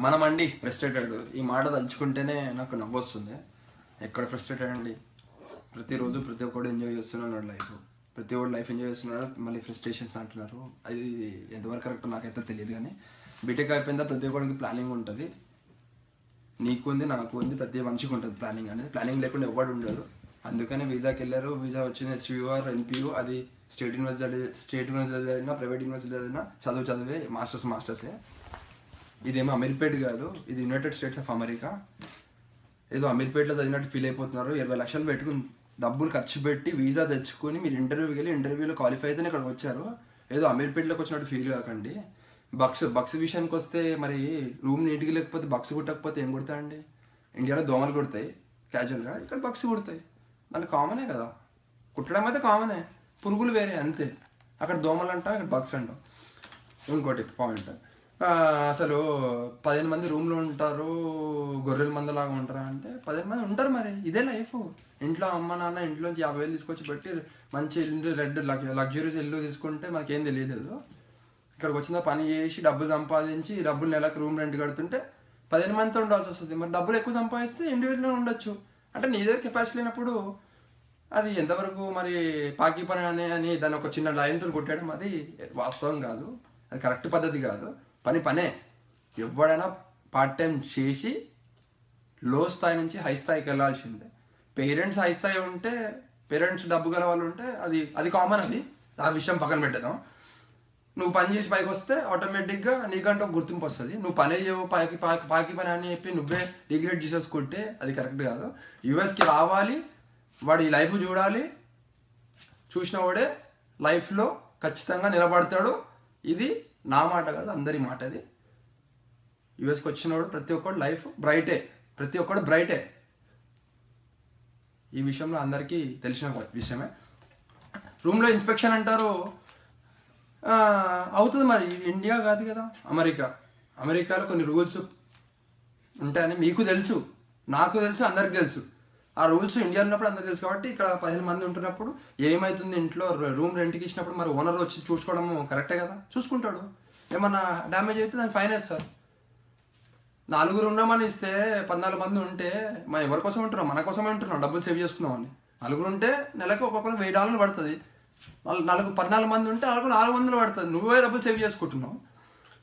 మనమండి frustrated. ఈ మాట తలుచుకుంటేనే నాకు నవ్వు వస్తుంది. ఎక్కడ ఫ్రస్ట్రేటెడ్ అండి? ప్రతిరోజు ప్రతి ఒక్కడు ఎంజాయ్ చేస్తున్నాడు లైఫ్. ప్రతి ఒక్కడు లైఫ్ ఎంజాయ్ చేస్తున్నాడు, మళ్ళీ ఫ్రస్ట్రేషన్స్ అంటున్నారు. అది ఎంతవరకు కరెక్ట్ నాకైతే తెలియదు. కానీ బీటెక్ అయిపోయిందా ప్రతి ఒక్కడికి ప్లానింగ్ ఉంటుంది. నీకు ఉంది, నాకు ఉంది, ప్రతి మనిషికి ఉంటుంది ప్లానింగ్ అనేది. ప్లానింగ్ లేకుండా ఎవడు ఉండదు. అందుకని వీసాకి వెళ్ళారు. వీసా వచ్చింది ఎస్యూఆర్ ఎన్పియూ. అది స్టేట్ యూనివర్సిటీ అయినా ప్రైవేట్ యూనివర్సిటీ అయినా చదివే మాస్టర్సే. ఇదేమో అమీర్పేట్ కాదు, ఇది యునైటెడ్ స్టేట్స్ ఆఫ్ అమెరికా. ఏదో అమీర్పేట్లో చదివినట్టు ఫీల్ అయిపోతున్నారు. 20 లక్షలు పెట్టుకుని డబ్బులు ఖర్చు పెట్టి వీసా తెచ్చుకొని మీరు ఇంటర్వ్యూకి వెళ్ళి ఇంటర్వ్యూలో క్వాలిఫై అయితేనే ఇక్కడికి వచ్చారు. ఏదో అమీర్పేట్లోకి వచ్చినట్టు ఫీల్ కాకండి. బక్స్ విషయానికి వస్తే మరి రూమ్ నీట్గా లేకపోతే బక్స్ కుట్టకపోతే ఏం కుడతాయండి? ఇండియాలో దోమలు కుడతాయి క్యాజువల్గా, ఇక్కడ బక్స్ కుడతాయి. దాని కామనే కదా, కుట్టడం అయితే కామనే, పురుగులు వేరే అంతే. అక్కడ దోమలు అంటాం, ఇక్కడ బక్స్ అంటాం. ఇంకోటి పాయింట్, అసలు 15 మంది రూమ్లో ఉంటారు, గొర్రెల మందలాగా ఉంటారా అంటే 15 మంది ఉంటారు. మరి ఇదే లైఫ్. ఇంట్లో అమ్మ నాన్న ఇంట్లోంచి 50,000 తీసుకొచ్చి పెట్టి మంచి ఇల్లు లగ్జరీస్ ఇల్లు తీసుకుంటే మనకేం తెలియలేదు. ఇక్కడికి వచ్చిన పని చేసి డబ్బులు సంపాదించి డబ్బులు నెలకు రూమ్ రెంట్ కడుతుంటే 15 మందితో ఉండాల్సి వస్తుంది. మరి డబ్బులు ఎక్కువ సంపాదిస్తే ఇండివిజువల్గా ఉండొచ్చు. అంటే నీ దగ్గర కెపాసిటీ లేనప్పుడు అది ఎంతవరకు మరి పాకి పని అని దాన్ని ఒక చిన్న లైన్తో కొట్టడం అది వాస్తవం కాదు, అది కరెక్ట్ పద్ధతి కాదు. పనే. ఎవడైనా పార్ట్ టైం చేసి లో స్థాయి నుంచి హై స్థాయికి వెళ్ళాల్సిందే. పేరెంట్స్ హై స్థాయి ఉంటే, పేరెంట్స్ డబ్బు గల వాళ్ళు ఉంటే అది కామన్. అది ఆ విషయం పక్కన పెట్టదాం. నువ్వు పని చేసి పైకి వస్తే ఆటోమేటిక్గా నీకంటే ఒక గుర్తింపు వస్తుంది. నువ్వు పని చేయవు, పాకి పని అని చెప్పి నువ్వే డిగ్రేడ్ చేసేసుకుంటే అది కరెక్ట్ కాదు. యూఎస్కి రావాలి, వాడు ఈ లైఫ్ చూడాలి. చూసిన వాడే లైఫ్లో ఖచ్చితంగా నిలబడతాడు. ఇది నా మాట కాదు, అందరి మాట. అది యూఎస్కి వచ్చినవాడు ప్రతి ఒక్కడు లైఫ్ బ్రైటే, ప్రతి ఒక్కడు బ్రైటే. ఈ విషయంలో అందరికీ తెలిసిన విషయమే. రూమ్లో ఇన్స్పెక్షన్ అంటారు, అవుతుంది. మరి ఇది ఇండియా కాదు కదా, అమెరికాలో కొన్ని రూల్స్ ఉంటాయని మీకు తెలుసు, నాకు తెలుసు, అందరికి తెలుసు. ఆ రూల్స్ ఇండియా ఉన్నప్పుడు అందరికి తెలుసు. కాబట్టి ఇక్కడ 15 మంది ఉంటున్నప్పుడు ఏమవుతుంది, ఇంట్లో రూమ్ రెంట్కి ఇచ్చినప్పుడు మరి ఓనర్ వచ్చి చూసుకోవడం కరెక్టే కదా, చూసుకుంటాడు. ఏమన్నా డ్యామేజ్ అయితే దానికి ఫైన్ వేస్తారు. 4 ఉన్నామని ఇస్తే 14 మంది ఉంటే మనం ఎవరి కోసం ఉంటున్నాం? మన కోసమే ఉంటున్నాం, డబ్బులు సేవ్ చేసుకుందామని. 4 ఉంటే నెలకు ఒక్కొక్కరు $1000 పడుతుంది. 14 మంది ఉంటే వాళ్ళకు 400 పడుతుంది. నువ్వే డబ్బులు సేవ్ చేసుకుంటున్నావు.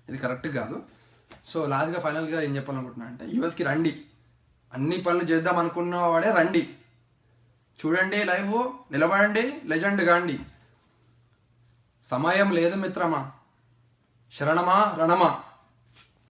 ఇది కరెక్ట్ కాదు. సో లాస్ట్గా ఫైనల్గా ఏం చెప్పాలనుకుంటున్నా అంటే, యూఎస్కి రండి, అన్ని పనులు చేద్దాం అనుకున్న వాడే రండి, చూడండి లైఫ్, నిలబడండి, లెజెండ్ గాండి. సమయం లేదు మిత్రమా, శరణమా రణమా.